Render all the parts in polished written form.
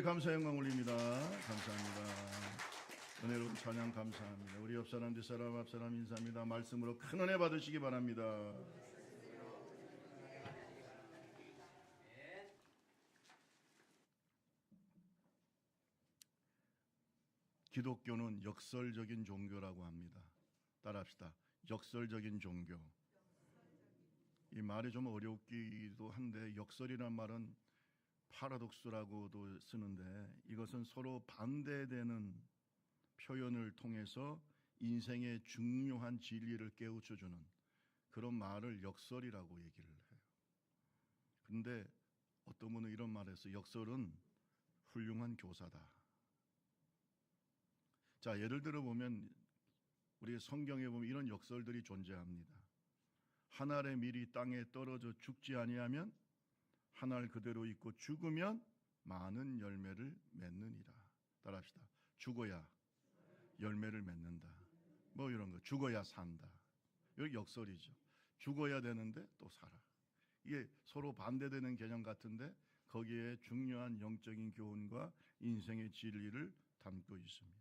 감사 영광 올립니다. 감사합니다. 은혜로운 찬양 감사합니다. 우리 옆 사람, 뒷 사람, 앞 사람 인사합니다. 말씀으로 큰 은혜 받으시기 바랍니다. 기독교는 역설적인 종교라고 합니다. 따라합시다. 역설적인 종교. 이 말이 좀 어렵기도 한데, 역설이란 말은 파라독스라고도 쓰는데, 이것은 서로 반대되는 표현을 통해서 인생의 중요한 진리를 깨우쳐주는 그런 말을 역설이라고 얘기를 해요. 그런데 어떤 분은 이런 말을 했어요. 역설은 훌륭한 교사다. 자, 예를 들어 보면 우리 성경에 보면 이런 역설들이 존재합니다. 한 알의 밀이 땅에 떨어져 죽지 아니하면 한 알 그대로 있고 죽으면 많은 열매를 맺느니라. 따라합시다. 죽어야 열매를 맺는다. 뭐 이런 거. 죽어야 산다. 이게 역설이죠. 죽어야 되는데 또 살아. 이게 서로 반대되는 개념 같은데 거기에 중요한 영적인 교훈과 인생의 진리를 담고 있습니다.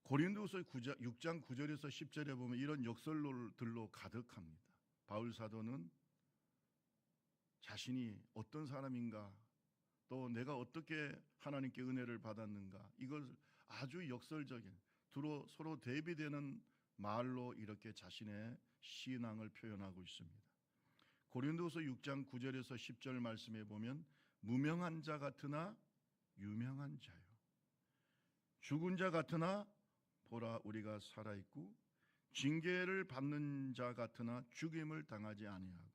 고린도후서 6장 9절에서 10절에 보면 이런 역설들로 가득합니다. 바울 사도는 자신이 어떤 사람인가, 또 내가 어떻게 하나님께 은혜를 받았는가, 이걸 아주 역설적인 서로 대비되는 말로 이렇게 자신의 신앙을 표현하고 있습니다. 고린도후서 6장 9절에서 10절 말씀에 보면 무명한 자 같으나 유명한 자요, 죽은 자 같으나 보라 우리가 살아있고, 징계를 받는 자 같으나 죽임을 당하지 아니하고,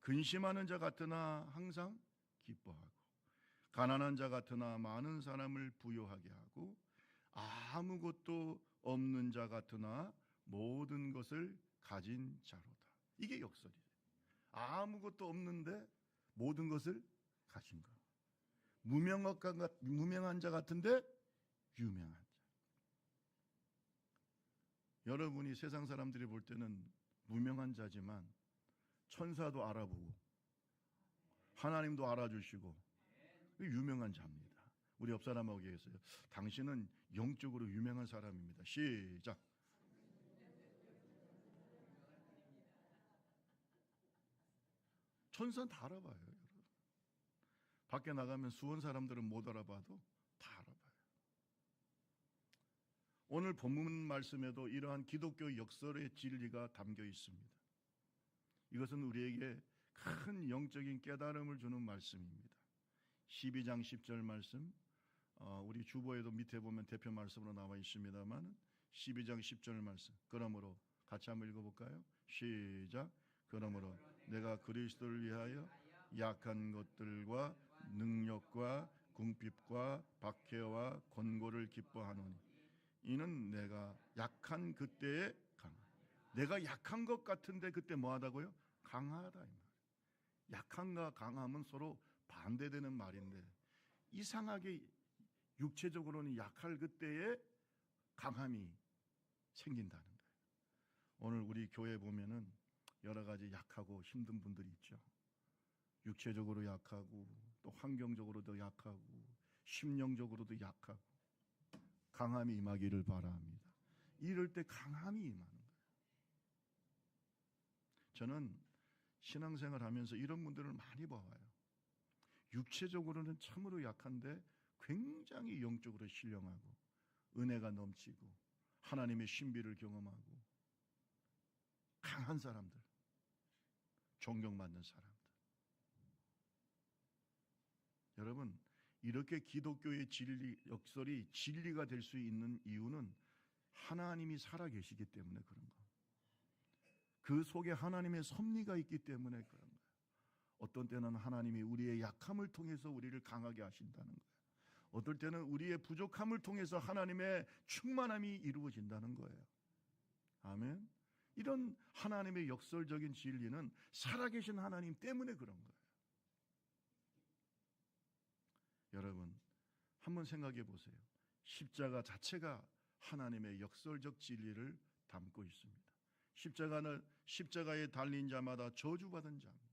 근심하는 자 같으나 항상 기뻐하고, 가난한 자 같으나 많은 사람을 부유하게 하고, 아무것도 없는 자 같으나 모든 것을 가진 자로다. 이게 역설이에요. 아무것도 없는데 모든 것을 가진 것. 무명한 자 같은데 유명한 자. 여러분이 세상 사람들이 볼 때는 무명한 자지만 천사도 알아보고 하나님도 알아주시고 유명한 자입니다. 우리 옆 사람하고 얘기했어요. 당신은 영적으로 유명한 사람입니다. 시작. 천사는 다 알아봐요, 여러분. 밖에 나가면 수원 사람들은 못 알아봐도 다 알아봐요. 오늘 본문 말씀에도 이러한 기독교 역설의 진리가 담겨 있습니다. 이것은 우리에게 큰 영적인 깨달음을 주는 말씀입니다. 12장 10절 말씀, 우리 주보에도 밑에 보면 대표 말씀으로 나와 있습니다만 12장 10절 말씀, 그러므로 같이 한번 읽어볼까요? 시작. 그러므로 내가 그리스도를 위하여 약한 것들과 능력과 궁핍과 박해와 권고를 기뻐하노니 이는 내가 약한 그때에 내가 약한 것 같은데 그때 뭐하다고요? 강하다 이 말. 약함과 강함은 서로 반대되는 말인데 이상하게 육체적으로는 약할 그때에 강함이 생긴다는 거예요. 오늘 우리 교회 보면은 여러 가지 약하고 힘든 분들이 있죠. 육체적으로 약하고 또 환경적으로도 약하고 심령적으로도 약하고 강함이 임하기를 바랍니다. 이럴 때 강함이 임하는 거예요. 저는 신앙생활 하면서 이런 분들을 많이 봐와요. 육체적으로는 참으로 약한데 굉장히 영적으로 신령하고 은혜가 넘치고 하나님의 신비를 경험하고 강한 사람들, 존경받는 사람들. 여러분, 이렇게 기독교의 진리, 역설이 진리가 될 수 있는 이유는 하나님이 살아계시기 때문에 그런 거예요. 그 속에 하나님의 섭리가 있기 때문에 그런 거예요. 어떤 때는 하나님이 우리의 약함을 통해서 우리를 강하게 하신다는 거예요. 어떨 때는 우리의 부족함을 통해서 하나님의 충만함이 이루어진다는 거예요. 아멘. 이런 하나님의 역설적인 진리는 살아계신 하나님 때문에 그런 거예요. 여러분, 한번 생각해 보세요. 십자가 자체가 하나님의 역설적 진리를 담고 있습니다. 십자가에 달린 자마다 저주받은 자입니다.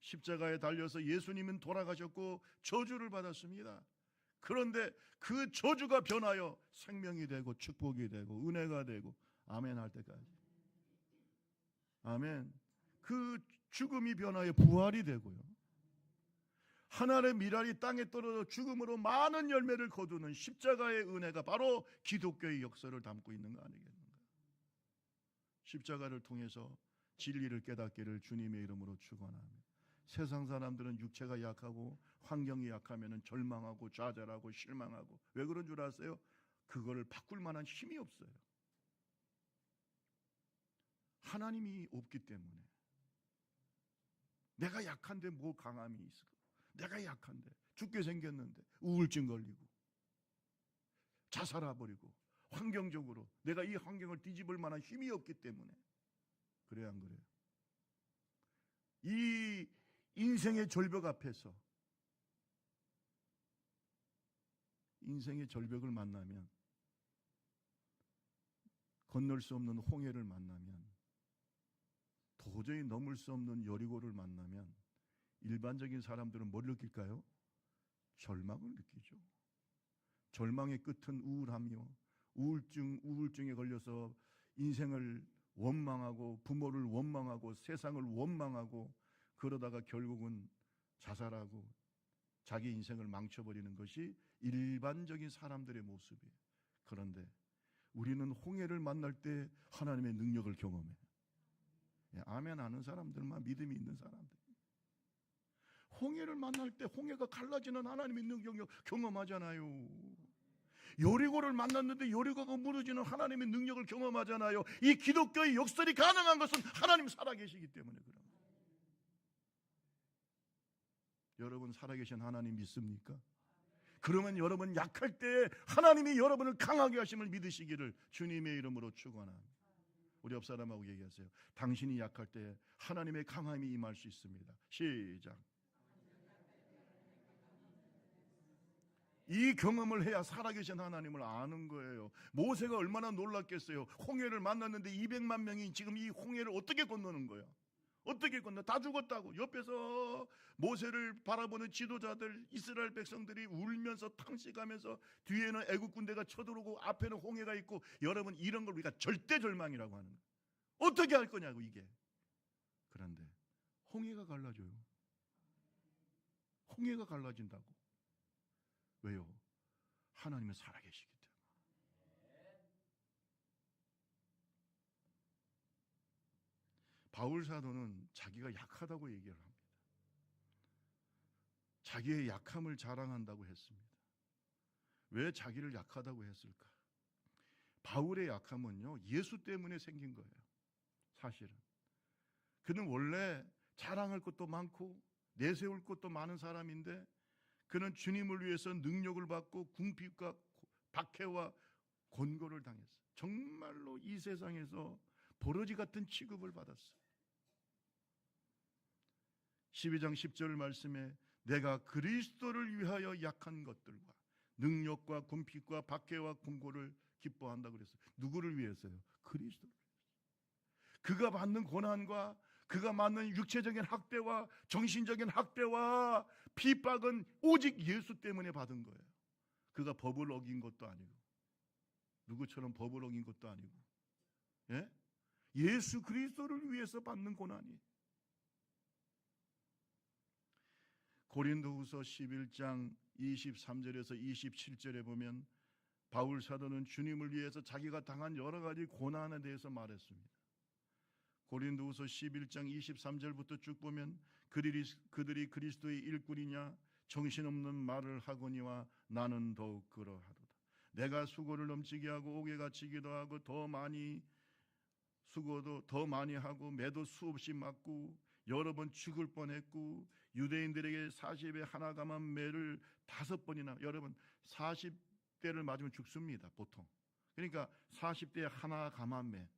십자가에 달려서 예수님은 돌아가셨고 저주를 받았습니다. 그런데 그 저주가 변하여 생명이 되고 축복이 되고 은혜가 되고 아멘 할 때까지. 아멘. 그 죽음이 변하여 부활이 되고요. 하늘의 미랄이 땅에 떨어져 죽음으로 많은 열매를 거두는 십자가의 은혜가 바로 기독교의 역사를 담고 있는 거 아니겠는가? 십자가를 통해서 진리를 깨닫기를 주님의 이름으로 축원합니다. 세상 사람들은 육체가 약하고 환경이 약하면 절망하고 좌절하고 실망하고 왜 그런 줄 아세요? 그거를 바꿀 만한 힘이 없어요. 하나님이 없기 때문에. 내가 약한데 뭐 강함이 있을까? 내가 약한데 죽게 생겼는데 우울증 걸리고 자살해버리고 환경적으로 내가 이 환경을 뒤집을 만한 힘이 없기 때문에. 그래요 안 그래요? 이 인생의 절벽 앞에서 인생의 절벽을 만나면, 건널 수 없는 홍해를 만나면, 도저히 넘을 수 없는 여리고를 만나면 일반적인 사람들은 뭘 느낄까요? 절망을 느끼죠. 절망의 끝은 우울하며 우울증에 걸려서 인생을 원망하고 부모를 원망하고 세상을 원망하고 그러다가 결국은 자살하고 자기 인생을 망쳐버리는 것이 일반적인 사람들의 모습이에요. 그런데 우리는 홍해를 만날 때 하나님의 능력을 경험해. 아멘 하는 사람들만 믿음이 있는 사람들. 홍해를 만날 때 홍해가 갈라지는 하나님의 능력을 경험하잖아요. 여리고를 만났는데 여리고가 무너지는 하나님의 능력을 경험하잖아요. 이 기독교의 역설이 가능한 것은 하나님 살아계시기 때문에 그런 거예요. 여러분 살아계신 하나님 믿습니까? 그러면 여러분 약할 때 하나님이 여러분을 강하게 하심을 믿으시기를 주님의 이름으로 축원합니다. 우리 옆 사람하고 얘기하세요. 당신이 약할 때 하나님의 강함이 임할 수 있습니다. 시작. 이 경험을 해야 살아계신 하나님을 아는 거예요. 모세가 얼마나 놀랐겠어요. 홍해를 만났는데 200만 명이 지금 이 홍해를 어떻게 건너는 거야? 어떻게 건너? 다 죽었다고. 옆에서 모세를 바라보는 지도자들, 이스라엘 백성들이 울면서 탕식하면서 뒤에는 애국 군대가 쳐들어오고 앞에는 홍해가 있고. 여러분 이런 걸 우리가 절대 절망이라고 하는 거예요. 어떻게 할 거냐고 이게. 그런데 홍해가 갈라져요. 홍해가 갈라진다고. 왜요? 하나님은 살아계시기 때문에. 바울 사도는 자기가 약하다고 얘기를 합니다. 자기의 약함을 자랑한다고 했습니다. 왜 자기를 약하다고 했을까? 바울의 약함은요, 예수 때문에 생긴 거예요. 사실은 그는 원래 자랑할 것도 많고 내세울 것도 많은 사람인데, 그는 주님을 위해서 능력을 받고 궁핍과 박해와 곤고를 당했어요. 정말로 이 세상에서 버러지 같은 취급을 받았어요. 12장 10절 말씀에 내가 그리스도를 위하여 약한 것들과 능력과 궁핍과 박해와 곤고를 기뻐한다고 그랬어요. 누구를 위해서요? 그리스도를 위해서. 그가 받는 고난과 그가 받는 육체적인 학대와 정신적인 학대와 핍박은 오직 예수 때문에 받은 거예요. 그가 법을 어긴 것도 아니고 누구처럼 법을 어긴 것도 아니고, 예? 예수 그리스도를 위해서 받는 고난이. 고린도후서 11장 23절에서 27절에 보면 바울 사도는 주님을 위해서 자기가 당한 여러 가지 고난에 대해서 말했습니다. 고린도후서 11장 23절부터 쭉 보면 그들이 그리스도의 일꾼이냐 정신없는 말을 하거니와 나는 더욱 그러하도다. 내가 수고를 넘치게 하고 옥에 갇히기도 하고 더 많이 수고도 더 많이 하고 매도 수없이 맞고 여러 번 죽을 뻔했고 유대인들에게 40에 하나 감한 매를 5번이나. 여러분 40대를 맞으면 죽습니다 보통. 그러니까 40대에 하나 감한 매,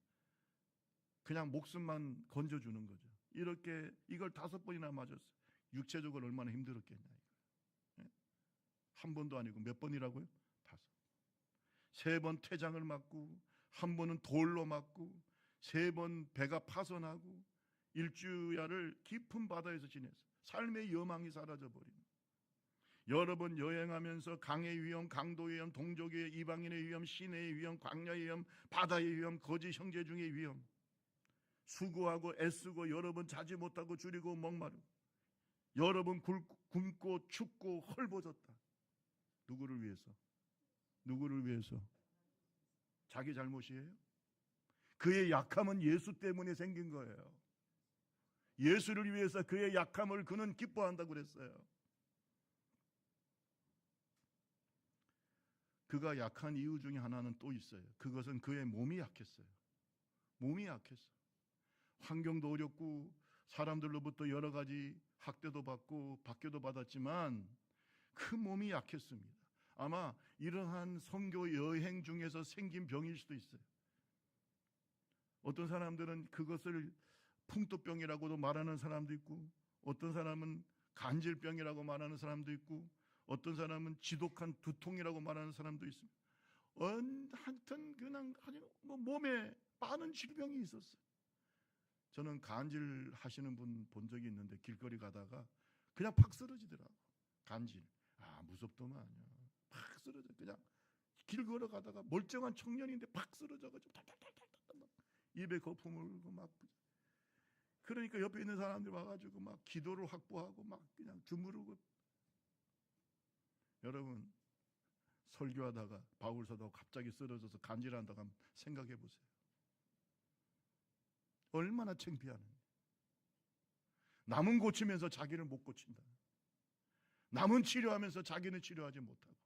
그냥 목숨만 건져주는 거죠. 이렇게 이걸 5번이나 맞았어요. 육체적으로 얼마나 힘들었겠냐. 한 번도 아니고 몇 번이라고요? 5. 3번 태장을 맞고, 한 번은 돌로 맞고, 3번 배가 파손하고, 일주야를 깊은 바다에서 지냈어요. 삶의 여망이 사라져버립니다. 여러분 여행하면서 강의 위험, 강도의 위험, 동족의 이방인의 위험, 시내의 위험, 광야의 위험, 바다의 위험, 거짓 형제 중의 위험, 수고하고 애쓰고 여러분 자지 못하고 줄이고 목마르고 여러분 굶고 춥고 헐벗었다. 누구를 위해서? 누구를 위해서? 자기 잘못이에요? 그의 약함은 예수 때문에 생긴 거예요. 예수를 위해서 그의 약함을 그는 기뻐한다고 그랬어요. 그가 약한 이유 중에 하나는 또 있어요. 그것은 그의 몸이 약했어요. 몸이 약했어. 환경도 어렵고 사람들로부터 여러 가지 학대도 받고 박해도 받았지만 그 몸이 약했습니다. 아마 이러한 선교 여행 중에서 생긴 병일 수도 있어요. 어떤 사람들은 그것을 풍토병이라고도 말하는 사람도 있고, 어떤 사람은 간질병이라고 말하는 사람도 있고, 어떤 사람은 지독한 두통이라고 말하는 사람도 있습니다. 하여튼 그냥 몸에 많은 질병이 있었어요. 저는 간질 하시는 분 본 적이 있는데 길거리 가다가 그냥 팍 쓰러지더라고. 간질. 무섭더만요. 팍 쓰러져. 그냥 길 걸어가다가 멀쩡한 청년인데 팍 쓰러져가지고 탈탈탈탈탈 막 입에 거품을 물고 막. 그러니까 옆에 있는 사람들이 와가지고 막 기도를 확보하고 막 그냥 주무르고. 여러분 설교하다가 바울 사도가 갑자기 쓰러져서 간질한다고 한번 생각해 보세요. 얼마나 창피하는지. 남은 고치면서 자기를 못 고친다. 남은 치료하면서 자기는 치료하지 못하고.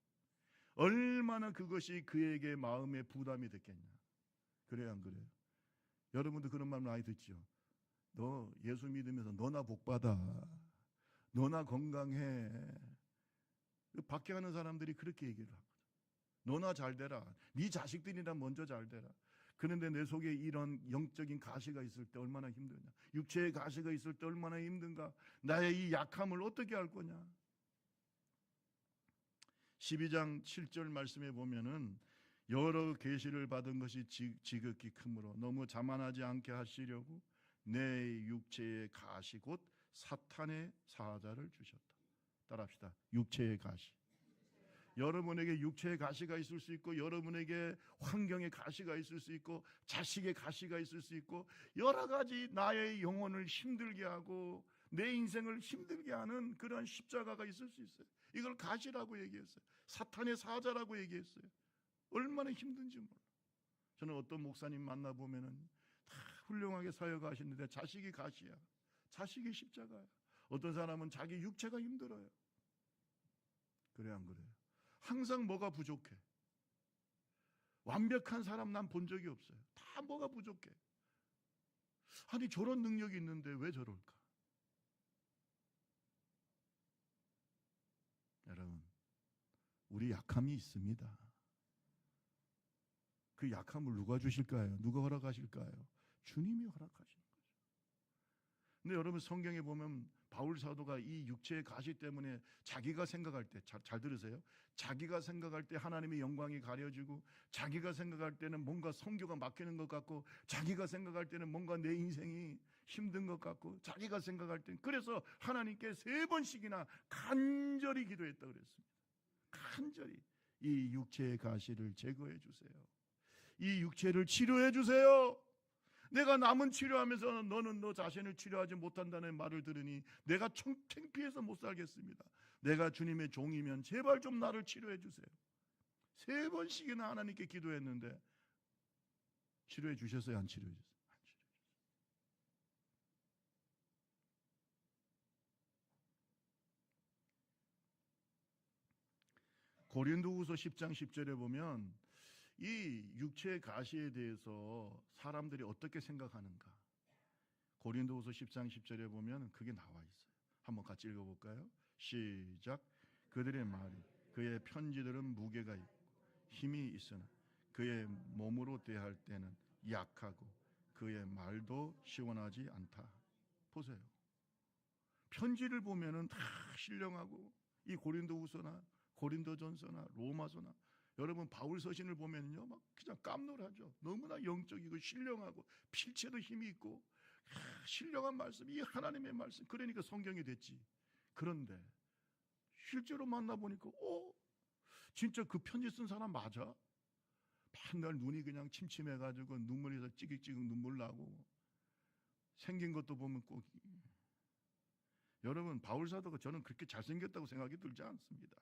얼마나 그것이 그에게 마음의 부담이 됐겠냐. 그래요, 안 그래요? 여러분도 그런 말 많이 듣죠. 너 예수 믿으면서 너나 복받아. 너나 건강해. 밖에 가는 사람들이 그렇게 얘기를 하거든. 너나 잘 되라. 네 자식들이나 먼저 잘 되라. 그런데 내 속에 이런 영적인 가시가 있을 때 얼마나 힘드냐. 육체의 가시가 있을 때 얼마나 힘든가. 나의 이 약함을 어떻게 할 거냐. 12장 7절 말씀에 보면은 여러 계시를 받은 것이 지극히 크므로 너무 자만하지 않게 하시려고 내 육체의 가시 곧 사탄의 사자를 주셨다. 따라합시다. 육체의 가시. 여러분에게 육체의 가시가 있을 수 있고, 여러분에게 환경의 가시가 있을 수 있고, 자식의 가시가 있을 수 있고, 여러 가지 나의 영혼을 힘들게 하고 내 인생을 힘들게 하는 그런 십자가가 있을 수 있어요. 이걸 가시라고 얘기했어요. 사탄의 사자라고 얘기했어요. 얼마나 힘든지 몰라. 저는 어떤 목사님 만나보면은 다 훌륭하게 사역하시는데 자식이 가시야. 자식이 십자가야. 어떤 사람은 자기 육체가 힘들어요. 그래 안 그래요? 항상 뭐가 부족해. 완벽한 사람 난 본 적이 없어요. 다 뭐가 부족해. 아니 저런 능력이 있는데 왜 저럴까? 여러분, 우리 약함이 있습니다. 그 약함을 누가 주실까요? 누가 허락하실까요? 주님이 허락하시는 거죠. 근데 여러분 성경에 보면 바울 사도가 이 육체의 가시 때문에 자기가 생각할 때, 잘 들으세요. 자기가 생각할 때 하나님의 영광이 가려지고, 자기가 생각할 때는 뭔가 성교가 막히는 것 같고, 자기가 생각할 때는 뭔가 내 인생이 힘든 것 같고, 자기가 생각할 때는, 그래서 하나님께 3번씩이나 간절히 기도했다고 그랬습니다. 간절히 이 육체의 가시를 제거해 주세요. 이 육체를 치료해 주세요. 내가 남은 치료하면서 너는 너 자신을 치료하지 못한다는 말을 들으니 내가 창피해서 못 살겠습니다. 내가 주님의 종이면 제발 좀 나를 치료해 주세요. 3번씩이나 하나님께 기도했는데 치료해 주셨어요? 안 치료해 주셨어요? 안 치료해 주셨어요. 고린도후서 10장 10절에 보면 이 육체의 가시에 대해서 사람들이 어떻게 생각하는가, 고린도후서 10장 10절에 보면 그게 나와 있어요. 한번 같이 읽어볼까요? 시작. 그들의 말이 그의 편지들은 무게가 있고 힘이 있으나 그의 몸으로 대할 때는 약하고 그의 말도 시원하지 않다. 보세요. 편지를 보면은 다 신령하고, 이 고린도후서나 고린도전서나 로마서나 여러분 바울 서신을 보면요 막 그냥 깜놀하죠. 너무나 영적이고 신령하고 필체도 힘이 있고 신령한 말씀, 이 하나님의 말씀, 그러니까 성경이 됐지. 그런데 실제로 만나보니까 진짜 그 편지 쓴 사람 맞아? 맨날 눈이 그냥 침침해가지고 눈물에서 찌깃찌깃 눈물 나고, 생긴 것도 보면 꼭, 여러분, 바울 사도가 저는 그렇게 잘생겼다고 생각이 들지 않습니다.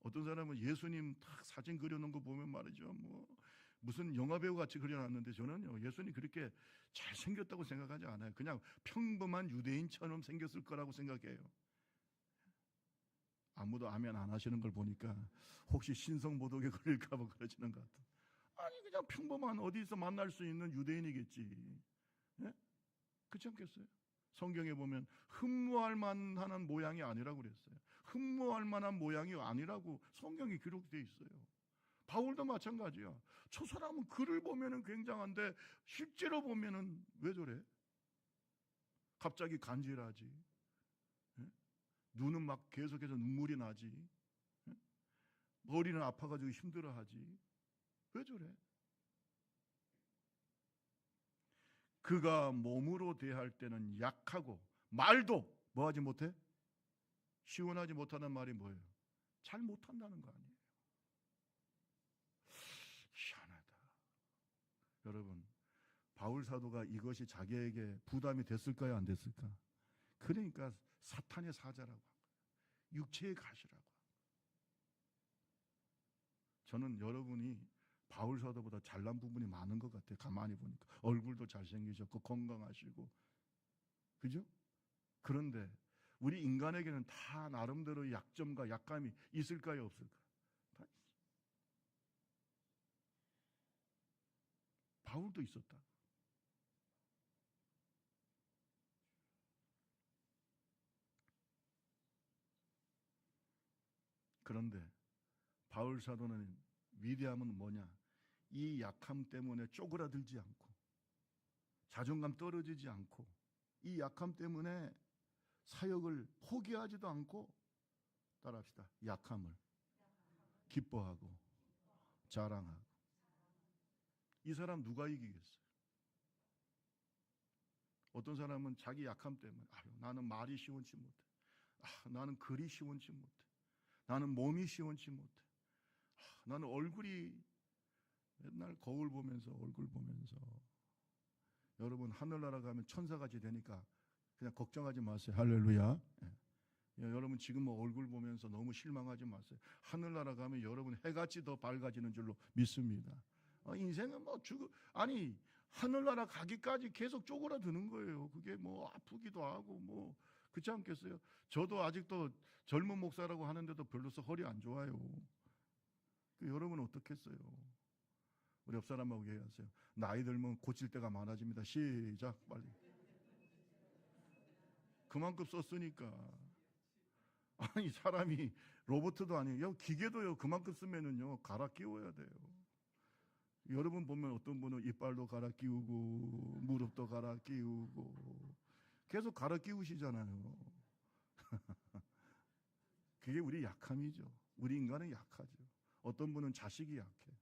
어떤 사람은 예수님 딱 사진 그려놓은 거 보면 말이죠, 무슨 영화배우 같이 그려놨는데, 저는요, 예수님 그렇게 잘생겼다고 생각하지 않아요. 그냥 평범한 유대인처럼 생겼을 거라고 생각해요. 아무도 아멘 안 하시는 걸 보니까 혹시 신성모독에 걸릴까 봐 그러시는 것 같아요. 아니, 그냥 평범한 어디서 만날 수 있는 유대인이겠지. 예? 그렇지 않겠어요? 성경에 보면 흠모할 만한 모양이 아니라고 그랬어요. 흠모할 만한 모양이 아니라고 성경이 기록되어 있어요. 바울도 마찬가지야. 저 사람은 글을 보면은 굉장한데 실제로 보면은 왜 저래? 갑자기 간질하지. 예? 눈은 막 계속해서 눈물이 나지. 예? 머리는 아파가지고 힘들어하지. 왜 저래? 그가 몸으로 대할 때는 약하고 말도 뭐하지 못해? 시원하지 못하는 말이 뭐예요? 잘 못한다는 거 아니에요. 희한하다. 여러분, 바울 사도가 이것이 자기에게 부담이 됐을까요? 안 됐을까? 그러니까 사탄의 사자라고 한 거예요. 육체의 가시라고. 저는 여러분이 바울 사도보다 잘난 부분이 많은 것 같아요. 가만히 보니까 얼굴도 잘생기셨고 건강하시고, 그죠? 그런데 우리 인간에게는 다 나름대로 약점과 약감이 있을까요? 없을까? 다 있어요. 바울도 있었다. 그런데 바울 사도는 위대함은 뭐냐? 이 약함 때문에 쪼그라들지 않고, 자존감 떨어지지 않고, 이 약함 때문에 사역을 포기하지도 않고, 따라합시다. 약함을 기뻐하고 자랑하고. 이 사람 누가 이기겠어요? 어떤 사람은 자기 약함 때문에 나는 말이 시원치 못해. 나는 글이 시원치 못해. 나는 몸이 시원치 못해. 나는 얼굴이, 맨날 거울 보면서 얼굴 보면서. 여러분, 하늘나라 가면 천사같이 되니까 그냥 걱정하지 마세요. 할렐루야. 여러분 지금 얼굴 보면서 너무 실망하지 마세요. 하늘나라 가면 여러분 해같이 더 밝아지는 줄로 믿습니다. 인생은 아니, 하늘나라 가기까지 계속 쪼그라드는 거예요. 그게 아프기도 하고 그렇지 않겠어요? 저도 아직도 젊은 목사라고 하는데도 별로서 허리 안 좋아요. 여러분은 어떻겠어요? 우리 옆 사람하고 얘기하세요. 나이 들면 고칠 때가 많아집니다. 시작, 빨리. 그만큼 썼으니까. 아니, 사람이 로봇도 아니에요. 기계도요, 그만큼 쓰면은요, 갈아 끼워야 돼요. 여러분 보면 어떤 분은 이빨도 갈아 끼우고, 무릎도 갈아 끼우고, 계속 갈아 끼우시잖아요. 그게 우리 약함이죠. 우리 인간은 약하죠. 어떤 분은 자식이 약해.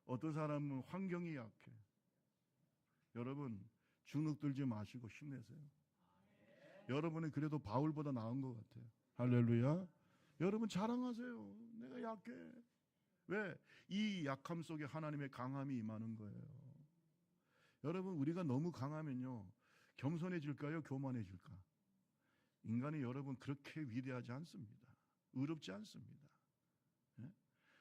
어떤 사람은 환경이 약해. 여러분, 주눅 들지 마시고 힘내세요. 여러분은 그래도 바울보다 나은 것 같아요. 할렐루야. 여러분 자랑하세요. 내가 약해. 왜? 이 약함 속에 하나님의 강함이 임하는 거예요. 여러분, 우리가 너무 강하면요, 겸손해질까요? 교만해질까? 인간이 여러분 그렇게 위대하지 않습니다. 의롭지 않습니다.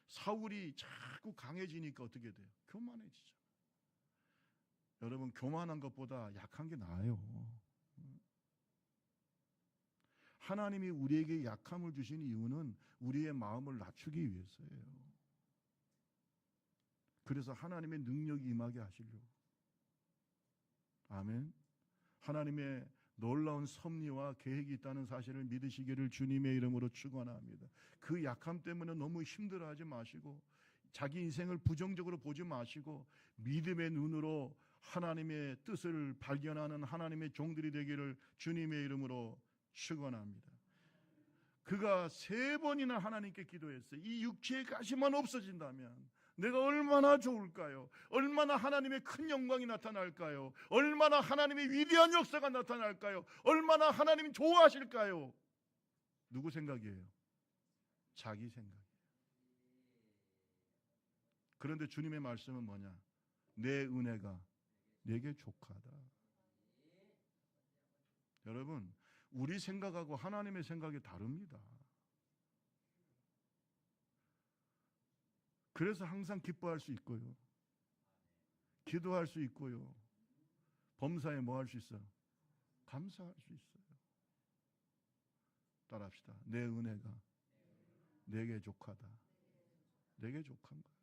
사울이 자꾸 강해지니까 어떻게 돼요? 교만해지죠. 여러분, 교만한 것보다 약한 게 나아요. 하나님이 우리에게 약함을 주신 이유는 우리의 마음을 낮추기 위해서예요. 그래서 하나님의 능력이 임하게 하시려고. 아멘. 하나님의 놀라운 섭리와 계획이 있다는 사실을 믿으시기를 주님의 이름으로 축원합니다. 그 약함 때문에 너무 힘들어하지 마시고, 자기 인생을 부정적으로 보지 마시고, 믿음의 눈으로 하나님의 뜻을 발견하는 하나님의 종들이 되기를 주님의 이름으로 축원합니다. 그가 3번이나 하나님께 기도했어요. 이 육체의 가시만 없어진다면 내가 얼마나 좋을까요? 얼마나 하나님의 큰 영광이 나타날까요? 얼마나 하나님의 위대한 역사가 나타날까요? 얼마나 하나님 좋아하실까요? 누구 생각이에요? 자기 생각이에요. 그런데 주님의 말씀은 뭐냐? 내 은혜가 내게 족하다. 여러분, 우리 생각하고 하나님의 생각이 다릅니다. 그래서 항상 기뻐할 수 있고요, 기도할 수 있고요, 범사에 뭐 할 수 있어요? 감사할 수 있어요. 따라합시다. 내 은혜가 내게 족하다. 내게 족한 거예요.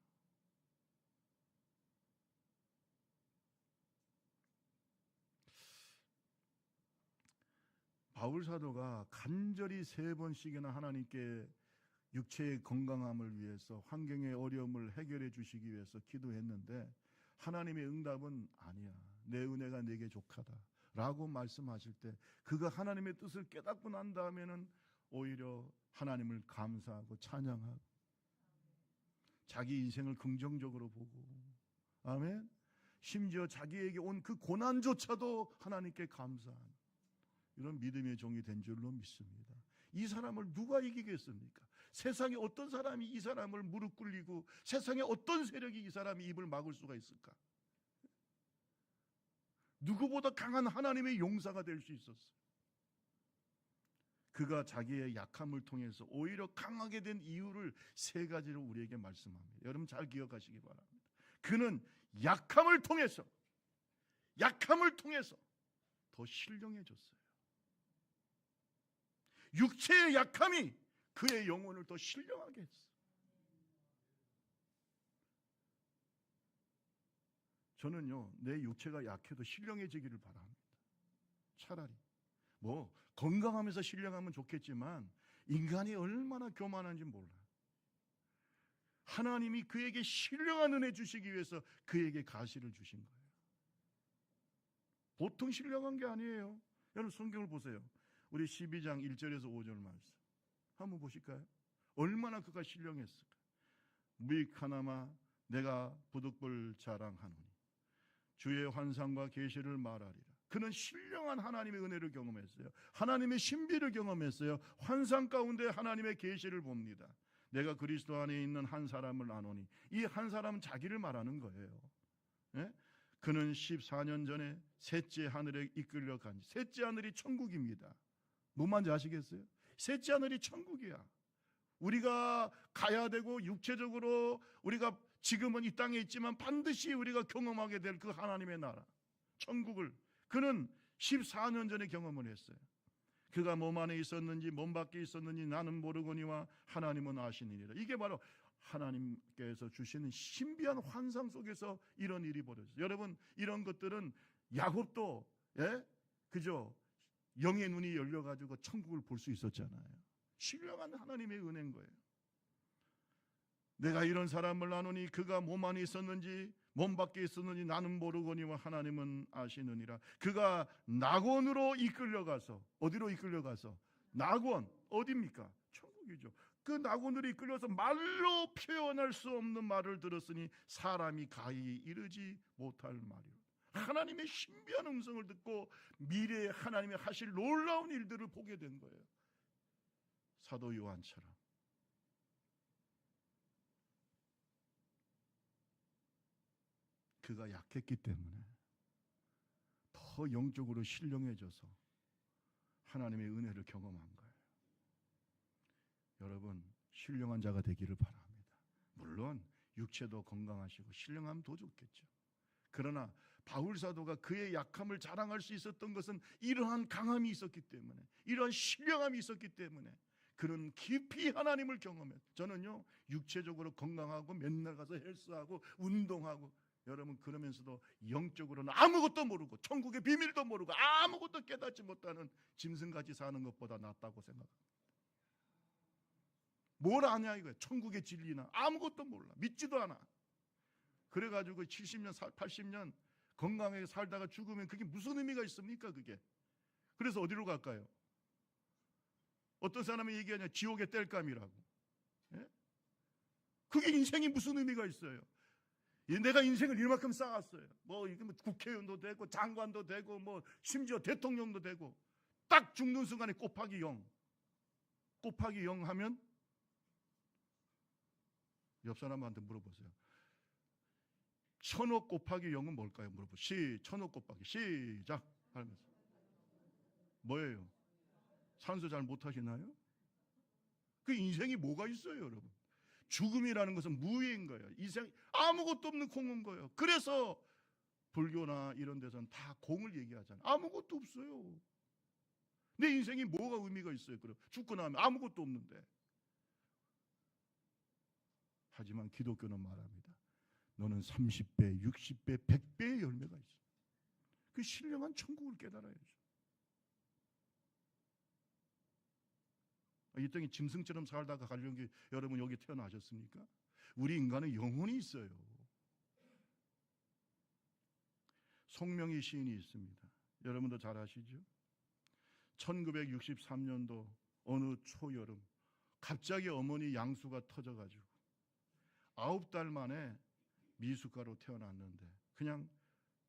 바울 사도가 간절히 3번씩이나 하나님께 육체의 건강함을 위해서, 환경의 어려움을 해결해 주시기 위해서 기도했는데 하나님의 응답은 아니야, 내 은혜가 내게 족하다 라고 말씀하실 때, 그가 하나님의 뜻을 깨닫고 난 다음에는 오히려 하나님을 감사하고 찬양하고 자기 인생을 긍정적으로 보고, 아멘. 심지어 자기에게 온 그 고난조차도 하나님께 감사하는 이런 믿음의 종이 된 줄로 믿습니다. 이 사람을 누가 이기겠습니까? 세상에 어떤 사람이 이 사람을 무릎 꿇리고, 세상에 어떤 세력이 이 사람이 입을 막을 수가 있을까? 누구보다 강한 하나님의 용사가 될 수 있었어요. 그가 자기의 약함을 통해서 오히려 강하게 된 이유를 3가지로 우리에게 말씀합니다. 여러분 잘 기억하시기 바랍니다. 그는 약함을 통해서 더 신령해졌어요. 육체의 약함이 그의 영혼을 더 신령하게 했어요. 저는요, 내 육체가 약해도 신령해지기를 바랍니다. 차라리 뭐 건강하면서 신령하면 좋겠지만, 인간이 얼마나 교만한지 몰라요. 하나님이 그에게 신령한 은혜 주시기 위해서 그에게 가시를 주신 거예요. 보통 신령한 게 아니에요. 여러분 성경을 보세요. 우리 12장 1절에서 5절 말씀 한번 보실까요? 얼마나 그가 신령했을까. 무익하나마 내가 부득불 자랑하노니 주의 환상과 계시를 말하리라. 그는 신령한 하나님의 은혜를 경험했어요. 하나님의 신비를 경험했어요. 환상 가운데 하나님의 계시를 봅니다. 내가 그리스도 안에 있는 한 사람을 아노니, 이 한 사람은 자기를 말하는 거예요. 예? 그는 14년 전에 셋째 하늘에 이끌려간, 셋째 하늘이 천국입니다. 뭔지 아시겠어요? 셋째 하늘이 천국이야. 우리가 가야 되고, 육체적으로 우리가 지금은 이 땅에 있지만 반드시 우리가 경험하게 될 그 하나님의 나라, 천국을 그는 14년 전에 경험을 했어요. 그가 몸 안에 있었는지 몸 밖에 있었는지 나는 모르거니와 하나님은 아시느니라. 이게 바로 하나님께서 주시는 신비한 환상 속에서 이런 일이 벌어졌어요. 여러분, 이런 것들은 야곱도 그죠? 영의 눈이 열려가지고 천국을 볼 수 있었잖아요. 신령한 하나님의 은혜인 거예요. 내가 이런 사람을 아노니 그가 몸 안에 있었는지 몸 밖에 있었는지 나는 모르거니와 하나님은 아시느니라. 그가 낙원으로 이끌려가서, 어디로 이끌려가서? 낙원, 어디입니까? 천국이죠. 그 낙원으로 이끌려서 말로 표현할 수 없는 말을 들었으니 사람이 가히 이르지 못할 말이요. 하나님의 신비한 음성을 듣고 미래에 하나님이 하실 놀라운 일들을 보게 된 거예요. 사도 요한처럼. 그가 약했기 때문에 더 영적으로 신령해져서 하나님의 은혜를 경험한 거예요. 여러분, 신령한 자가 되기를 바랍니다. 물론 육체도 건강하시고 신령하면 더 좋겠죠. 그러나 바울 사도가 그의 약함을 자랑할 수 있었던 것은 이러한 강함이 있었기 때문에, 이러한 신령함이 있었기 때문에 그는 깊이 하나님을 경험해요. 저는요, 육체적으로 건강하고 맨날 가서 헬스하고 운동하고, 여러분 그러면서도 영적으로는 아무것도 모르고 천국의 비밀도 모르고 아무것도 깨닫지 못하는 짐승같이 사는 것보다 낫다고 생각합니다. 뭘 아냐 이거야. 천국의 진리나 아무것도 몰라. 믿지도 않아. 그래가지고 70년 80년 건강하게 살다가 죽으면 그게 무슨 의미가 있습니까 그게. 그래서 어디로 갈까요? 어떤 사람이 얘기하냐, 지옥의 땔감이라고. 예? 그 그게 인생이 무슨 의미가 있어요? 내가 인생을 이만큼 쌓았어요. 뭐 국회의원도 되고 장관도 되고 뭐 심지어 대통령도 되고, 딱 죽는 순간에 곱하기 0. 곱하기 0 하면 옆 사람한테 물어보세요. 1000억 곱하기 0은 뭘까요? 물어보세요. 1000억 곱하기 시작 하면서. 뭐예요? 산수 잘 못하시나요? 그 인생이 뭐가 있어요, 여러분? 죽음이라는 것은 무의인 거예요. 인생 아무것도 없는 공인 거예요. 그래서 불교나 이런 데서는 다 공을 얘기하잖아요. 아무것도 없어요. 내 인생이 뭐가 의미가 있어요? 그럼 죽고 나면 아무것도 없는데. 하지만 기독교는 말합니다. 너는 30배, 60배, 100배의 열매가 있어. 그 신령한 천국을 깨달아야죠. 이 땅에 짐승처럼 살다가 가려는 게 여러분 여기 태어나셨습니까? 우리 인간은 영혼이 있어요. 송명희 시인이 있습니다. 여러분도 잘 아시죠? 1963년도 어느 초여름 갑자기 어머니 양수가 터져가지고 9달 만에 미숙가로 태어났는데 그냥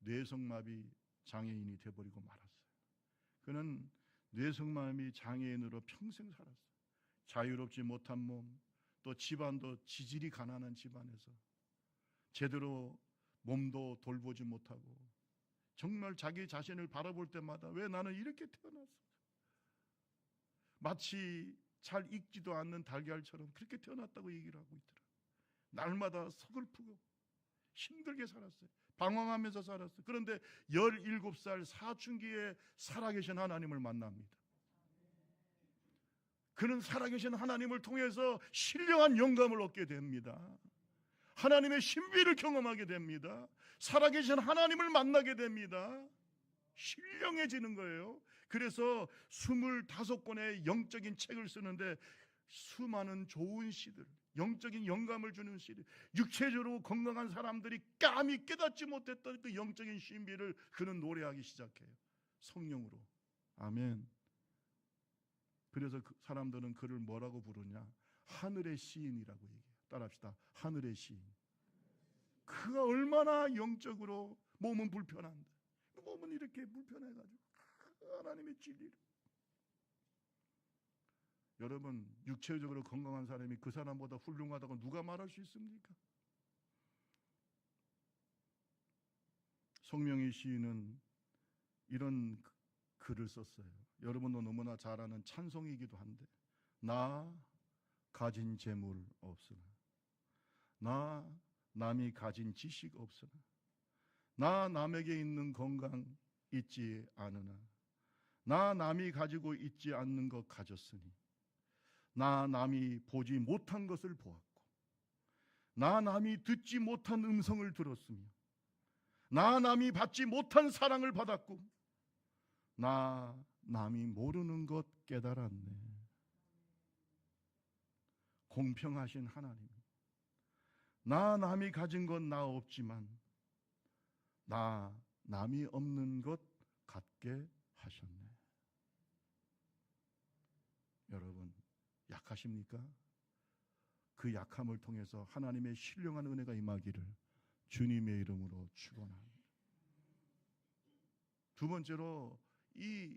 뇌성마비 장애인이 돼버리고 말았어요. 그는 뇌성마비 장애인으로 평생 살았어요. 자유롭지 못한 몸, 또 집안도 지질이 가난한 집안에서 제대로 몸도 돌보지 못하고 정말 자기 자신을 바라볼 때마다 왜 나는 이렇게 태어났어? 마치 잘 익지도 않는 달걀처럼 그렇게 태어났다고 얘기를 하고 있더라. 날마다 서글프고 힘들게 살았어요. 방황하면서 살았어요. 그런데 17살 사춘기에 살아계신 하나님을 만납니다. 그는 살아계신 하나님을 통해서 신령한 영감을 얻게 됩니다. 하나님의 신비를 경험하게 됩니다. 살아계신 하나님을 만나게 됩니다. 신령해지는 거예요. 그래서 25권의 영적인 책을 쓰는데 수많은 좋은 시들, 영적인 영감을 주는 시들, 육체적으로 건강한 사람들이 감히 깨닫지 못했던 그 영적인 신비를 그는 노래하기 시작해요. 성령으로. 아멘. 그래서 그 사람들은 그를 뭐라고 부르냐? 하늘의 시인이라고 얘기해요. 따라합시다. 하늘의 시인. 그가 얼마나 영적으로 몸은 불편한데, 몸은 이렇게 불편해가지고 하나님의 진리를. 여러분, 육체적으로 건강한 사람이 그 사람보다 훌륭하다고 누가 말할 수 있습니까? 송명희 시인은 이런 글을 썼어요. 여러분도 너무나 잘 아는 찬송이기도 한데, 나 가진 재물 없으나, 나 남이 가진 지식 없으나, 나 남에게 있는 건강 있지 않으나, 나 남이 가지고 있지 않는 것 가졌으니, 나 남이 보지 못한 것을 보았고, 나 남이 듣지 못한 음성을 들었으며, 나 남이 받지 못한 사랑을 받았고, 나 남이 모르는 것 깨달았네. 공평하신 하나님, 나 남이 가진 건 나 없지만 나 남이 없는 것 갖게 하셨네. 여러분, 약하십니까? 그 약함을 통해서 하나님의 신령한 은혜가 임하기를 주님의 이름으로 축원합니다. 두 번째로, 이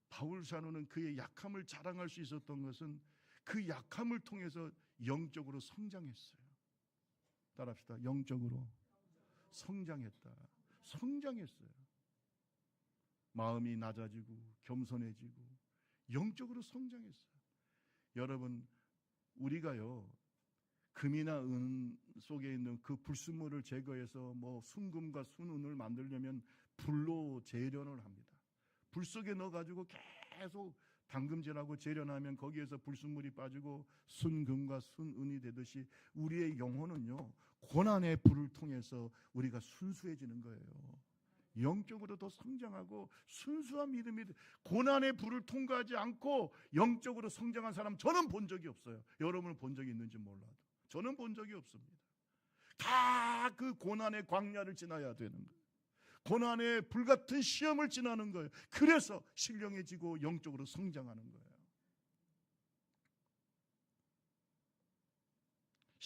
바울 사도는 그의 약함을 자랑할 수 있었던 것은 그 약함을 통해서 영적으로 성장했어요. 따라합시다. 영적으로 성장했다. 성장했어요. 마음이 낮아지고 겸손해지고 영적으로 성장했어요. 여러분, 우리가요, 금이나 은 속에 있는 그 불순물을 제거해서 뭐 순금과 순은을 만들려면 불로 재련을 합니다. 불 속에 넣어가지고 계속 담금질하고 재련하면 거기에서 불순물이 빠지고 순금과 순은이 되듯이 우리의 영혼은요, 고난의 불을 통해서 우리가 순수해지는 거예요. 영적으로 더 성장하고 순수한 믿음이, 고난의 불을 통과하지 않고 영적으로 성장한 사람 저는 본 적이 없어요. 여러분은 본 적이 있는지 몰라도 저는 본 적이 없습니다. 다 그 고난의 광야를 지나야 되는 거예요. 고난의 불같은 시험을 지나는 거예요. 그래서 신령해지고 영적으로 성장하는 거예요.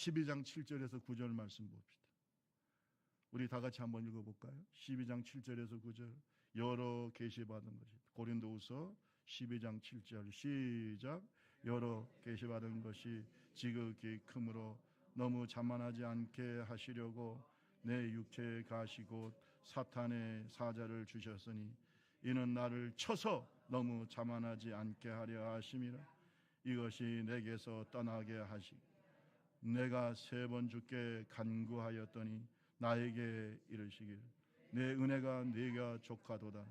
12장 7절에서 9절 말씀 봅시다. 우리 다 같이 한번 읽어볼까요? 12장 7절에서 9절. 여러 계시받은 것이, 고린도후서 12장 7절 시작. 여러 계시받은 것이 지극히 크므로 너무 자만하지 않게 하시려고 내 육체에 가시고 사탄의 사자를 주셨으니 이는 나를 쳐서 너무 자만하지 않게 하려 하심이라. 이것이 내게서 떠나게 하시고 내가 3번 주께 간구하였더니 나에게 이르시기를 내 은혜가 네가 족하도다.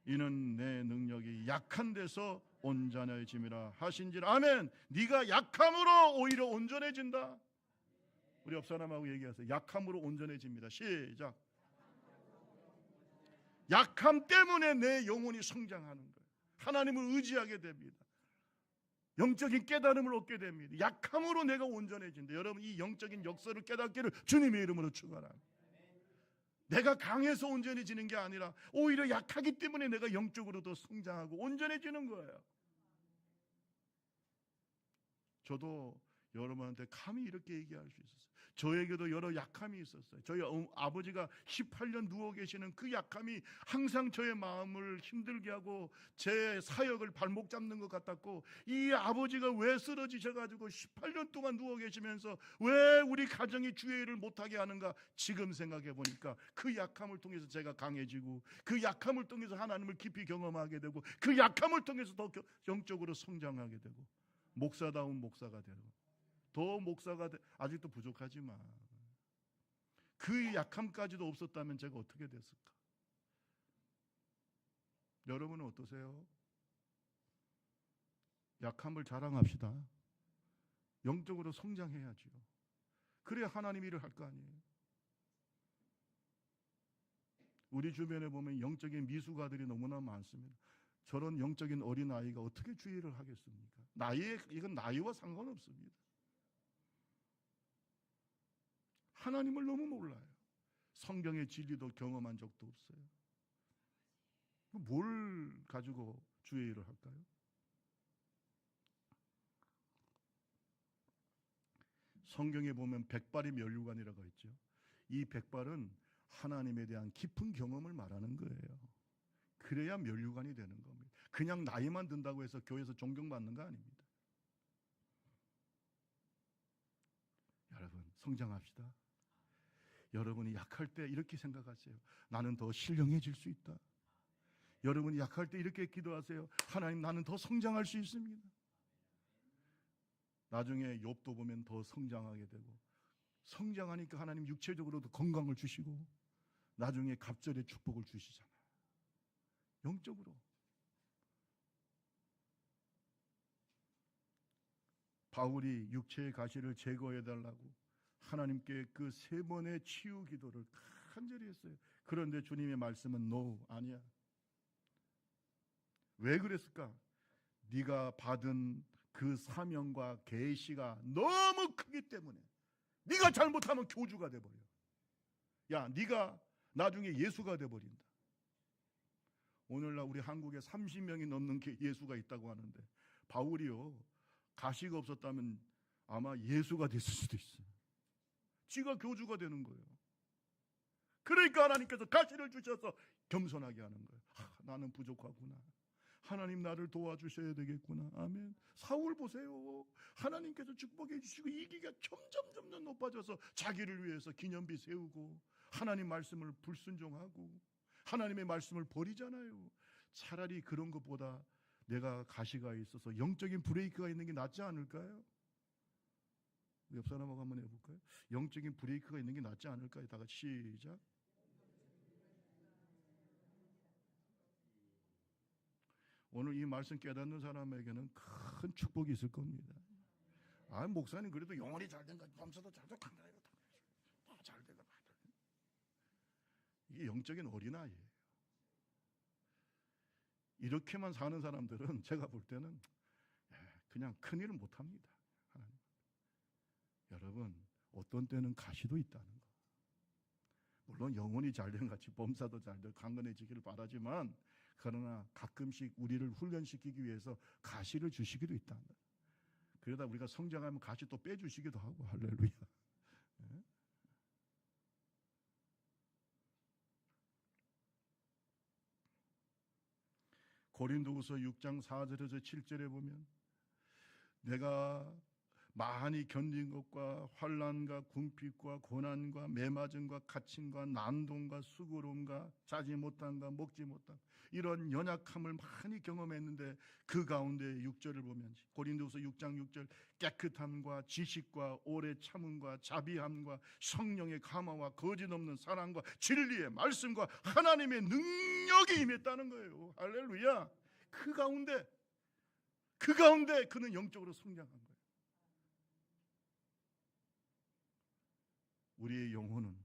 이는 내 능력이 약한 데서 온전해짐이라 하신지라. 아멘. 네가 약함으로 오히려 온전해진다. 우리 옆 사람하고 얘기하세요. 약함으로 온전해집니다. 시작. 약함 때문에 내 영혼이 성장하는 거예요. 하나님을 의지하게 됩니다. 영적인 깨달음을 얻게 됩니다. 약함으로 내가 온전해진다. 여러분, 이 영적인 역사를 깨닫기를 주님의 이름으로 축원합니다. 내가 강해서 온전해지는 게 아니라 오히려 약하기 때문에 내가 영적으로 더 성장하고 온전해지는 거예요. 저도 여러분한테 감히 이렇게 얘기할 수 있었어요. 저에게도 여러 약함이 있었어요. 저희 아버지가 18년 누워 계시는 그 약함이 항상 저의 마음을 힘들게 하고 제 사역을 발목 잡는 것 같았고, 이 아버지가 왜 쓰러지셔가지고 18년 동안 누워 계시면서 왜 우리 가정이 주의 일을 못하게 하는가, 지금 생각해 보니까 그 약함을 통해서 제가 강해지고 그 약함을 통해서 하나님을 깊이 경험하게 되고 그 약함을 통해서 더 영적으로 성장하게 되고 목사다운 목사가 되고 더 목사가 아직도 부족하지만 그 약함까지도 없었다면 제가 어떻게 됐을까? 여러분은 어떠세요? 약함을 자랑합시다. 영적으로 성장해야죠. 그래야 하나님 일을 할 거 아니에요. 우리 주변에 보면 영적인 미숙아들이 너무나 많습니다. 저런 영적인 어린아이가 어떻게 주의를 하겠습니까? 이건 나이와 상관없습니다. 하나님을 너무 몰라요. 성경의 진리도 경험한 적도 없어요. 뭘 가지고 주의 일을 할까요? 성경에 보면 백발이 면류관이라고 했죠. 이 백발은 하나님에 대한 깊은 경험을 말하는 거예요. 그래야 면류관이 되는 겁니다. 그냥 나이만 든다고 해서 교회에서 존경받는 거 아닙니다. 여러분, 성장합시다. 여러분이 약할 때 이렇게 생각하세요. 나는 더 신령해질 수 있다. 여러분이 약할 때 이렇게 기도하세요. 하나님, 나는 더 성장할 수 있습니다. 나중에 욥도 보면 더 성장하게 되고, 성장하니까 하나님 육체적으로도 건강을 주시고 나중에 갑절의 축복을 주시잖아요. 영적으로. 바울이 육체의 가시를 제거해달라고 하나님께 그 3번의 치유 기도를 간절히 했어요. 그런데 주님의 말씀은 no, 아니야. 왜 그랬을까? 네가 받은 그 사명과 계시가 너무 크기 때문에. 네가 잘못하면 교주가 돼버려. 야, 네가 나중에 예수가 돼버린다. 오늘날 우리 한국에 30명이 넘는 예수가 있다고 하는데, 바울이요, 가시가 없었다면 아마 예수가 됐을 수도 있어요. 지가 교주가 되는 거예요. 그러니까 하나님께서 가시를 주셔서 겸손하게 하는 거예요. 나는 부족하구나. 하나님 나를 도와주셔야 되겠구나. 아멘. 사울 보세요. 하나님께서 축복해 주시고 이기가 점점 높아져서 자기를 위해서 기념비 세우고 하나님 말씀을 불순종하고 하나님의 말씀을 버리잖아요. 차라리 그런 것보다 내가 가시가 있어서 영적인 브레이크가 있는 게 낫지 않을까요? 옆 사람하고 한번 해볼까요? 영적인 브레이크가 있는 게 낫지 않을까요? 다 같이 시작. 오늘 이 말씀 깨닫는 사람에게는 큰 축복이 있을 겁니다. 아, 목사님 그래도 영혼이 잘된가 범사도 잘되고 다 잘되고 이게 영적인 어린아이예요. 이렇게만 사는 사람들은 제가 볼 때는 그냥 큰일을 못합니다. 하나님. 여러분, 어떤 때는 가시도 있다는 거. 물론 영혼이 잘된 같이 범사도 잘되고 강건해지기를 바라지만, 그러나 가끔씩 우리를 훈련시키기 위해서 가시를 주시기도 있다. 그러다 우리가 성장하면 가시 또 빼주시기도 하고. 할렐루야. 고린도후서 6장 4절에서 7절에 보면 내가 많이 견딘 것과 환난과 궁핍과 고난과 매맞음과 갇힘과 난동과 수고로움과 자지 못함과 먹지 못함 이런 연약함을 많이 경험했는데 그 가운데 6절을 보면 고린도후서 6장 6절 깨끗함과 지식과 오래 참음과 자비함과 성령의 감화와 거짓 없는 사랑과 진리의 말씀과 하나님의 능력이 임했다는 거예요. 할렐루야. 그 가운데 그는 영적으로 성장한 거예요. 우리의 영혼은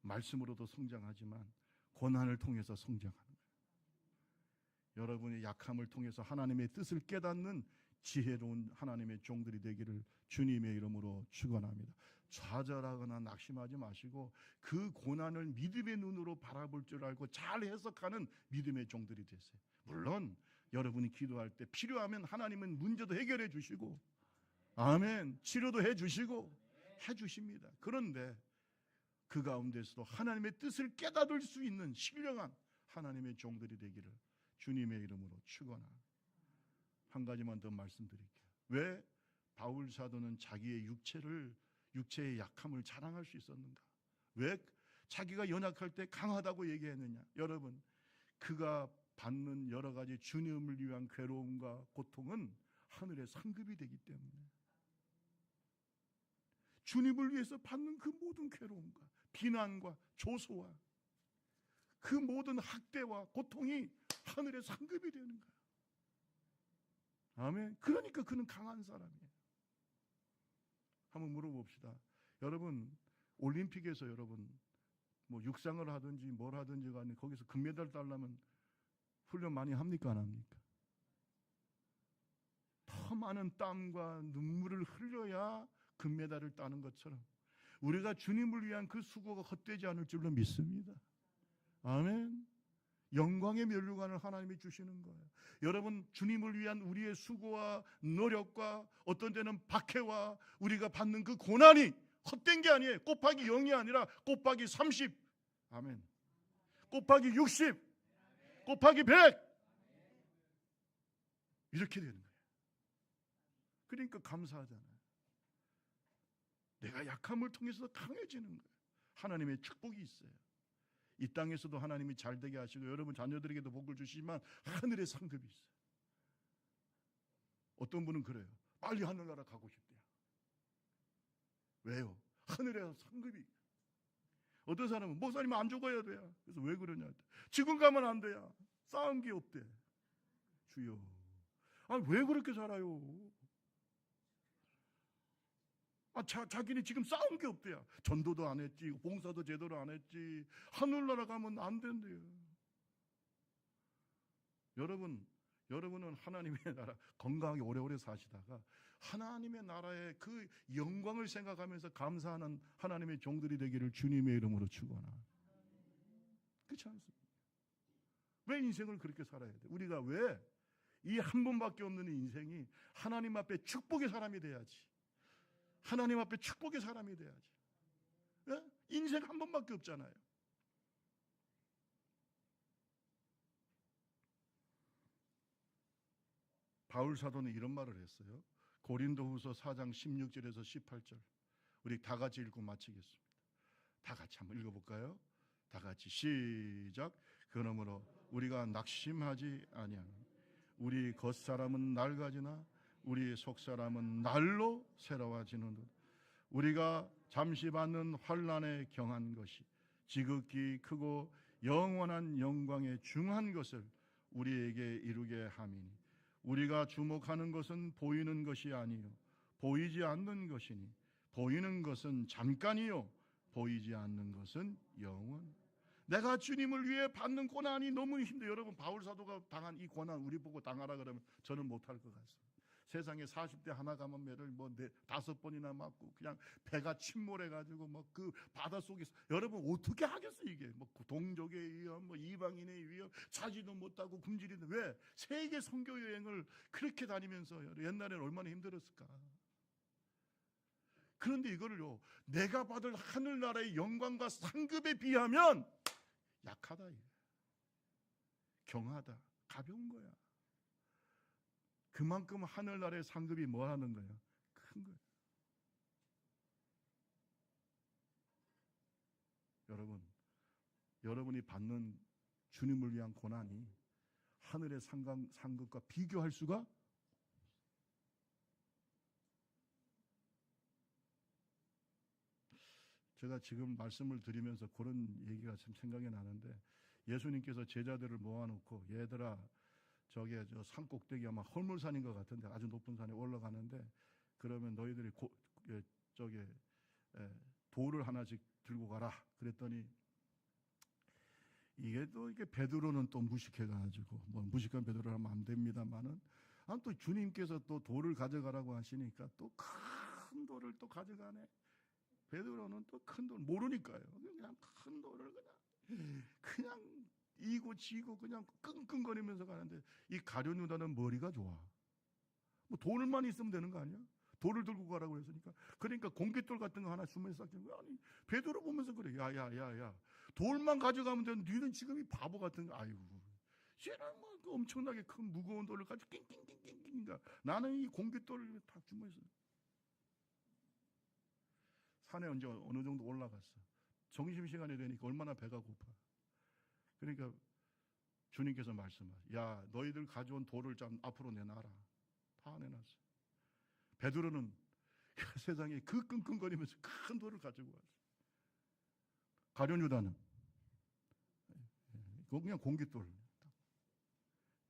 말씀으로도 성장하지만 고난을 통해서 성장하는 거예요. 여러분의 약함을 통해서 하나님의 뜻을 깨닫는 지혜로운 하나님의 종들이 되기를 주님의 이름으로 축원합니다. 좌절하거나 낙심하지 마시고 그 고난을 믿음의 눈으로 바라볼 줄 알고 잘 해석하는 믿음의 종들이 되세요. 물론 여러분이 기도할 때 필요하면 하나님은 문제도 해결해 주시고 아멘 치료도 해 주시고 해 주십니다. 그런데 그 가운데서도 하나님의 뜻을 깨닫을 수 있는 신령한 하나님의 종들이 되기를 주님의 이름으로 축원합니다. 한 가지만 더 말씀드릴게요. 왜 바울 사도는 자기의 육체의 약함을 자랑할 수 있었는가? 왜 자기가 연약할 때 강하다고 얘기했느냐? 여러분, 그가 받는 여러 가지 주님을 위한 괴로움과 고통은 하늘의 상급이 되기 때문에 주님을 위해서 받는 그 모든 괴로움과 비난과 조소와 그 모든 학대와 고통이 하늘의 상급이 되는 거야. 아멘. 그러니까 그는 강한 사람이에요. 한번 물어봅시다. 여러분 올림픽에서 여러분 뭐 육상을 하든지 뭘 하든지 간에 거기서 금메달 따려면 훈련 많이 합니까 안 합니까? 더 많은 땀과 눈물을 흘려야 금메달을 따는 것처럼 우리가 주님을 위한 그 수고가 헛되지 않을 줄로 믿습니다. 아멘. 영광의 면류관을 하나님이 주시는 거예요. 여러분 주님을 위한 우리의 수고와 노력과 어떤 때는 박해와 우리가 받는 그 고난이 헛된 게 아니에요. 곱하기 0이 아니라 곱하기 30 아멘 곱하기 60 곱하기 100 이렇게 되는 거예요. 그러니까 감사하잖아요. 내가 약함을 통해서 강해지는 거예요. 하나님의 축복이 있어요. 이 땅에서도 하나님이 잘되게 하시고 여러분 자녀들에게도 복을 주시지만 하늘의 상급이 있어요. 어떤 분은 그래요. 빨리 하늘나라 가고 싶대요. 왜요? 하늘의 상급이. 어떤 사람은 목사님 안 죽어야 돼요. 그래서 왜 그러냐? 지금 가면 안 돼요. 쌓은 게 없대. 주여. 왜 그렇게 살아요? 자기는 지금 싸운 게 없대요. 전도도 안 했지, 봉사도 제대로 안 했지. 하늘나라 가면 안 된대요. 여러분은 하나님의 나라 건강하게 오래오래 사시다가 하나님의 나라의 그 영광을 생각하면서 감사하는 하나님의 종들이 되기를 주님의 이름으로 축원합니다. 그렇지 않습니까? 왜 인생을 그렇게 살아야 돼? 우리가 왜 이 한 번밖에 없는 인생이 하나님 앞에 축복의 사람이 돼야지. 하나님 앞에 축복의 사람이 돼야지. 네? 인생 한 번밖에 없잖아요. 바울 사도는 이런 말을 했어요. 고린도후서 4장 16절에서 18절. 우리 다 같이 읽고 마치겠습니다. 다 같이 한번 읽어볼까요? 다 같이 시작. 그러므로 우리가 낙심하지 아니하는 우리 겉사람은 낡아지나 우리 속사람은 날로 새로워지는 듯 우리가 잠시 받는 환난에 경한 것이 지극히 크고 영원한 영광에 중한 것을 우리에게 이루게 함이니 우리가 주목하는 것은 보이는 것이 아니요 보이지 않는 것이니 보이는 것은 잠깐이요 보이지 않는 것은 영원. 내가 주님을 위해 받는 고난이 너무 힘들어요. 여러분 바울 사도가 당한 이 고난 우리 보고 당하라 그러면 저는 못할 것 같습니다. 세상에 40대 하나 가면 매를 5번이나 맞고 그냥 배가 침몰해가지고 그 바다 속에서 여러분 어떻게 하겠어요 이게 동족의 위험 이방인의 위험 자지도 못하고 굶주리는 왜 세계 선교 여행을 그렇게 다니면서 옛날에는 얼마나 힘들었을까. 그런데 이거를요 내가 받을 하늘나라의 영광과 상급에 비하면 약하다, 경하다, 가벼운 거야. 그만큼 하늘나라의 상급이 뭐 하는 거야? 큰 거예요. 여러분이 받는 주님을 위한 고난이 하늘의 상급과 비교할 수가. 제가 지금 말씀을 드리면서 그런 얘기가 참 생각이 나는데, 예수님께서 제자들을 모아놓고 얘들아 저게 저 산 꼭대기 아마 헐물산인 것 같은데 아주 높은 산에 올라가는데, 그러면 너희들이 돌을 하나씩 들고 가라 그랬더니, 이게 또 이게 베드로는 또 무식해가지고, 뭐 무식한 베드로 하면 안 됩니다만은, 또 주님께서 또 돌을 가져가라고 하시니까 또 큰 돌을 또 가져가네. 베드로는 또 큰 돌 모르니까요. 그냥 큰 돌을 그냥 이고 지고 그냥 끙끙거리면서 가는데, 이 가룟 유다는 머리가 좋아. 뭐 돌만 있으면 되는 거 아니야? 돌을 들고 가라고 했으니까. 그러니까 공깃돌 같은 거 하나 주머니에 싹 끼는 거야. 아니, 베드로 보면서 그래. 야야야야, 돌만 가져가면 되는, 너는 지금 이 바보 같은 거. 아이고, 쟤는 뭐 엄청나게 큰 무거운 돌을 가지고 낑낑낑낑낑. 나는 이 공깃돌을 다 주머니에. 산에 언제 어느 정도 올라갔어. 점심시간이 되니까 얼마나 배가 고파. 그러니까 주님께서 말씀하세요. 야, 너희들 가져온 돌을 좀 앞으로 내놔라. 다 내놨어. 베드로는 세상에 그 끙끙거리면서 큰 돌을 가지고 왔어. 가룟 유다는 그냥 공깃돌.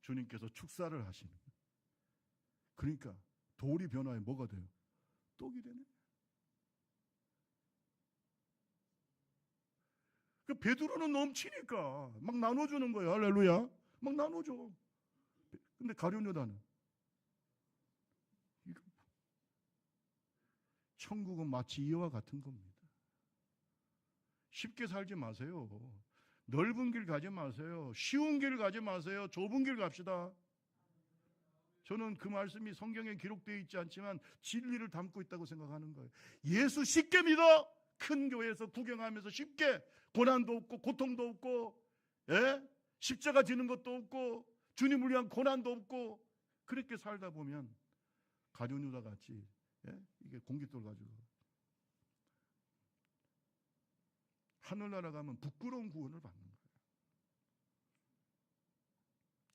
주님께서 축사를 하시는 거예요. 그러니까 돌이 변화해 뭐가 돼요? 떡이 되네. 그 베드로는 넘치니까 막 나눠주는 거예요. 할렐루야. 막 나눠줘. 근데 가룟 유다는, 천국은 마치 이와 같은 겁니다. 쉽게 살지 마세요. 넓은 길 가지 마세요. 쉬운 길 가지 마세요. 좁은 길 갑시다. 저는 그 말씀이 성경에 기록되어 있지 않지만 진리를 담고 있다고 생각하는 거예요. 예수 쉽게 믿어. 큰 교회에서 구경하면서 쉽게, 고난도 없고 고통도 없고, 십자가 지는 것도 없고 주님을 위한 고난도 없고, 그렇게 살다 보면 가룟 유다 같이 이게 공깃돌 가지고 하늘나라 가면 부끄러운 구원을 받는 거예요.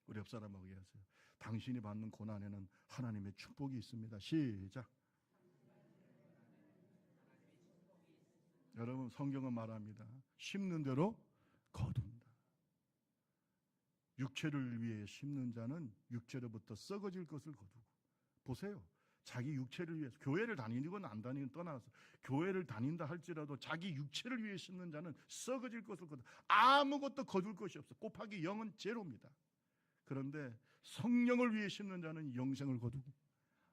우리 옆 사람하고 얘기하세요. 당신이 받는 고난에는 하나님의 축복이 있습니다. 시작. 여러분, 성경은 말합니다. 심는 대로 거둔다. 육체를 위해 심는 자는 육체로부터 썩어질 것을 거두고. 보세요. 자기 육체를 위해서, 교회를 다니건 안 다니건 떠나서 교회를 다닌다 할지라도 자기 육체를 위해 심는 자는 썩어질 것을 거두고 아무것도 거둘 것이 없어. 곱하기 0은 제로입니다. 그런데 성령을 위해 심는 자는 영생을 거두고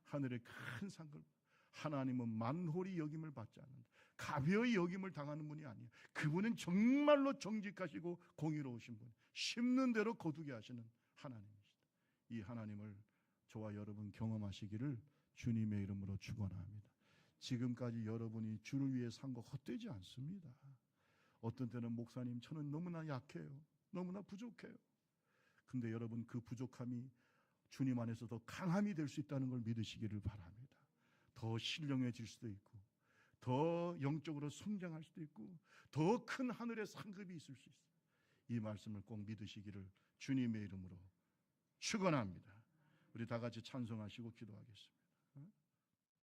하늘의 큰 상을, 하나님은 만홀히 여김을 받지 않는다. 가벼이 여김을 당하는 분이 아니에요. 그분은 정말로 정직하시고 공의로우신 분, 심는 대로 거두게 하시는 하나님이시다. 이 하나님을 저와 여러분 경험하시기를 주님의 이름으로 축원합니다. 지금까지 여러분이 주를 위해 산 거 헛되지 않습니다. 어떤 때는 목사님, 저는 너무나 약해요. 너무나 부족해요. 근데 여러분, 그 부족함이 주님 안에서 더 강함이 될 수 있다는 걸 믿으시기를 바랍니다. 더 신령해질 수도 있고, 더 영적으로 성장할 수도 있고, 더 큰 하늘의 상급이 있을 수 있어요. 이 말씀을 꼭 믿으시기를 주님의 이름으로 축원합니다. 우리 다 같이 찬송하시고 기도하겠습니다.